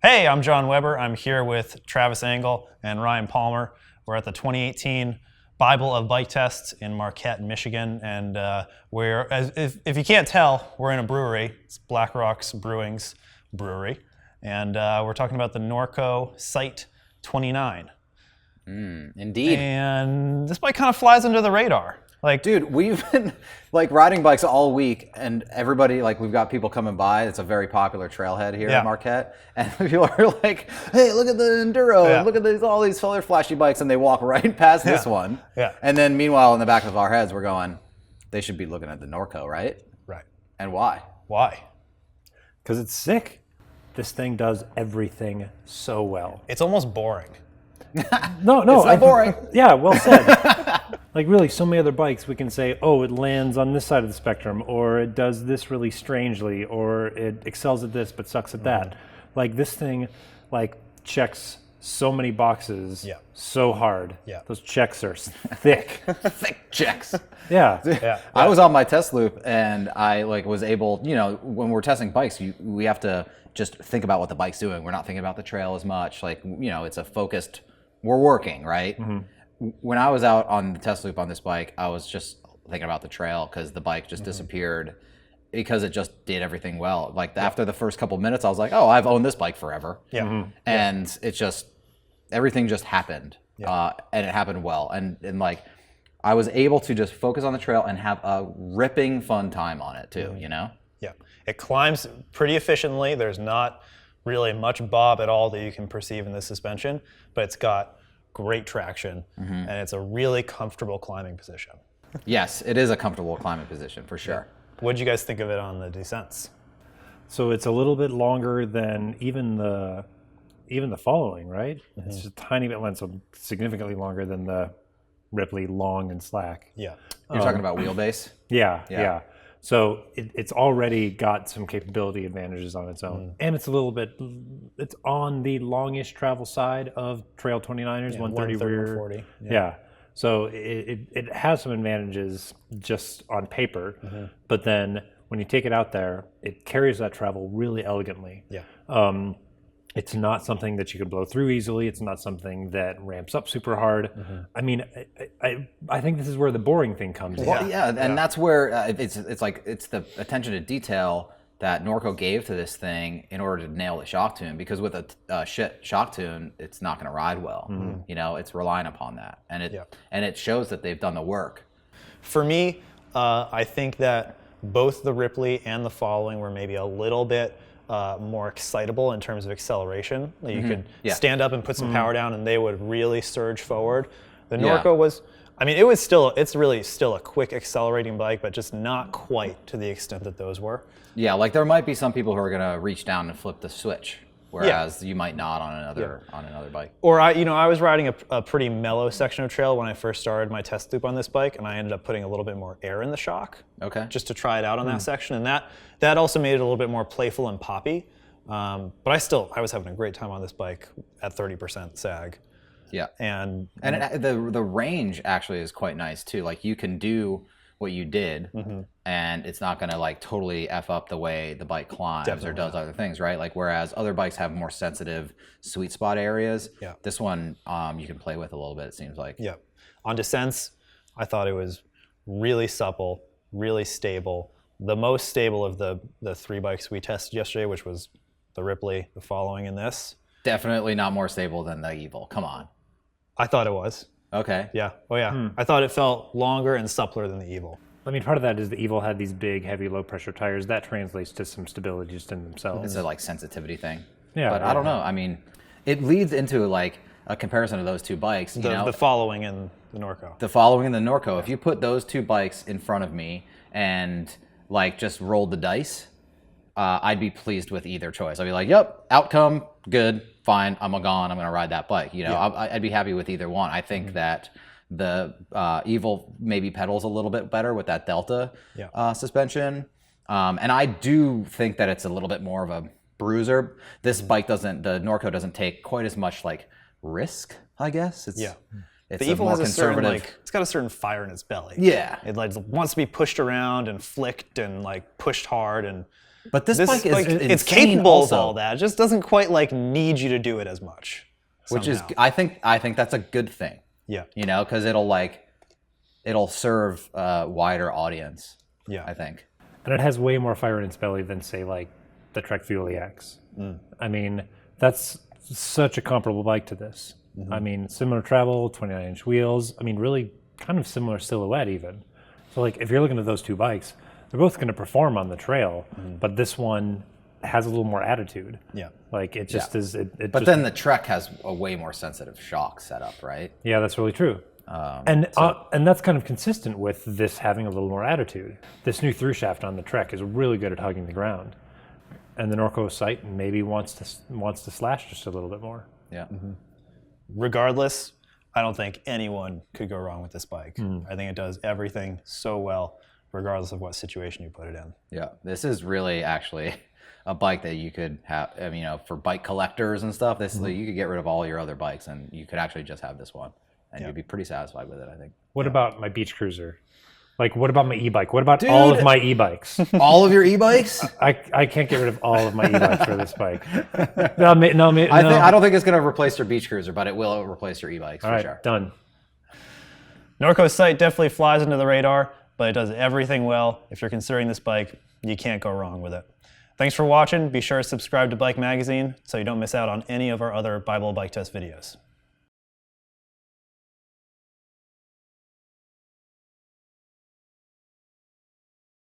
Hey, I'm John Weber. I'm here with Travis Engel and Ryan Palmer. We're at the 2018 Bible of Bike Tests in Marquette, Michigan, and if you can't tell, we're in a brewery. It's Black Rocks Brewing's brewery, and we're talking about the Norco Site 29. Indeed. And this bike kind of flies under the radar. Like, dude, we've been like riding bikes all week, and everybody, like, we've got people coming by. It's a very popular trailhead here in Marquette, and people are like, "Hey, look at the Enduro! Look at all these other flashy bikes," and they walk right past this one. Yeah. And then, meanwhile, in the back of our heads, we're going, "They should be looking at the Norco, right?" Right. And why? Why? Because it's sick. This thing does everything so well. It's almost boring. No, it's not boring. Yeah, well said. Like, really, so many other bikes we can say, oh, it lands on this side of the spectrum, or it does this really strangely, or it excels at this but sucks at that. Like, this thing, like, checks so many boxes so hard. Yeah. Those checks are thick. Thick checks. Yeah. I was on my test loop, and I was able, when we're testing bikes, we have to just think about what the bike's doing. We're not thinking about the trail as much. It's a focused, we're working, right? Mm-hmm. When I was out on the test loop on this bike, I was just thinking about the trail because the bike just disappeared because it just did everything well. Like after the first couple minutes, I was like, oh, I've owned this bike forever. Yeah. Mm-hmm. And it just, everything just happened. And it happened well. And I was able to just focus on the trail and have a ripping fun time on it too, Yeah. It climbs pretty efficiently. There's not really much bob at all that you can perceive in this suspension, but it's got great traction, and it's a really comfortable climbing position. Yes, it is a comfortable climbing position for sure. What did you guys think of it on the descents? So it's a little bit longer than even the following, right? Mm-hmm. It's just a tiny bit length, so significantly longer than the Ripley long and slack. Yeah. You're talking about wheelbase? Yeah. So it's already got some capability advantages on its own. And it's it's on the longish travel side of Trail 29ers, 130 rear. 140. Yeah. So it has some advantages just on paper, but then when you take it out there, it carries that travel really elegantly. Yeah. It's not something that you can blow through easily. It's not something that ramps up super hard. I mean, I think this is where the boring thing comes in. Well, and that's where it's the attention to detail that Norco gave to this thing in order to nail the shock tune. Because with a shit shock tune, it's not going to ride well. It's relying upon that, and it shows that they've done the work. For me, I think that both the Ripley and the following were maybe a little bit more excitable in terms of acceleration. You could stand up and put some power down and they would really surge forward. The Norco was, it's really still a quick accelerating bike, but just not quite to the extent that those were. Yeah, like there might be some people who are gonna reach down and flip the switch, whereas you might not on another bike. Or I was riding a pretty mellow section of trail when I first started my test loop on this bike, and I ended up putting a little bit more air in the shock. Okay. Just to try it out on that section, and that also made it a little bit more playful and poppy. But I was having a great time on this bike at 30% sag. Yeah. And the range actually is quite nice too. Like you can do what you did, and it's not gonna totally F up the way the bike climbs or does other things, right? Like whereas other bikes have more sensitive sweet spot areas, this one you can play with a little bit, it seems like. Yeah. On descents, I thought it was really supple, really stable. The most stable of the three bikes we tested yesterday, which was the Ripley, the following, and this. Definitely not more stable than the Evil. Come on. I thought it was. Okay. Yeah. Oh, yeah. I thought it felt longer and suppler than the Evil. I mean, part of that is the Evil had these big, heavy, low-pressure tires. That translates to some stability just in themselves. It's a sensitivity thing. Yeah. But I don't know. I mean, it leads into a comparison of those two bikes. The following and the Norco. The following and the Norco. If you put those two bikes in front of me and just rolled the dice, I'd be pleased with either choice. I'd be like, yep, outcome, good, fine, I'm gone, I'm going to ride that bike. I'd be happy with either one. I think that the Evil maybe pedals a little bit better with that Delta suspension. And I do think that it's a little bit more of a bruiser. This bike the Norco doesn't take quite as much risk, I guess. It's the Evil has a certain it's got a certain fire in its belly. Yeah. It wants to be pushed around and flicked and pushed hard, and But this bike is it's insane capable also. of all that. It just doesn't quite like need you to do it as much. Which is, somehow. I think that's a good thing. Yeah. You know, because it'll serve a wider audience. Yeah. I think. And it has way more fire in its belly than, say, like the Trek Fuel EX. I mean, that's such a comparable bike to this. I mean, similar travel, 29-inch wheels. I mean, really kind of similar silhouette even. So, like, if you're looking at those two bikes, they're both going to perform on the trail, but this one has a little more attitude. Yeah. Like, it just is. But then the Trek has a way more sensitive shock setup, right? Yeah, that's really true. And that's kind of consistent with this having a little more attitude. This new through shaft on the Trek is really good at hugging the ground, and the Norco sight maybe wants to slash just a little bit more. Yeah. Regardless, I don't think anyone could go wrong with this bike. I think it does everything so well, regardless of what situation you put it in. Yeah. This is really actually a bike that you could have, I mean, you know, for bike collectors and stuff. This you could get rid of all your other bikes, and you could actually just have this one, and you'd be pretty satisfied with it, I think. What about my beach cruiser? Like, what about my e-bike? What about all of my e-bikes? All of your e-bikes? I can't get rid of all of my e-bikes for this bike. I don't think it's going to replace your beach cruiser, but it will replace your e-bikes All for right, sure. done. Norco's sight definitely flies under the radar, but it does everything well. If you're considering this bike, you can't go wrong with it. Thanks for watching. Be sure to subscribe to Bike Magazine so you don't miss out on any of our other Bible bike test videos.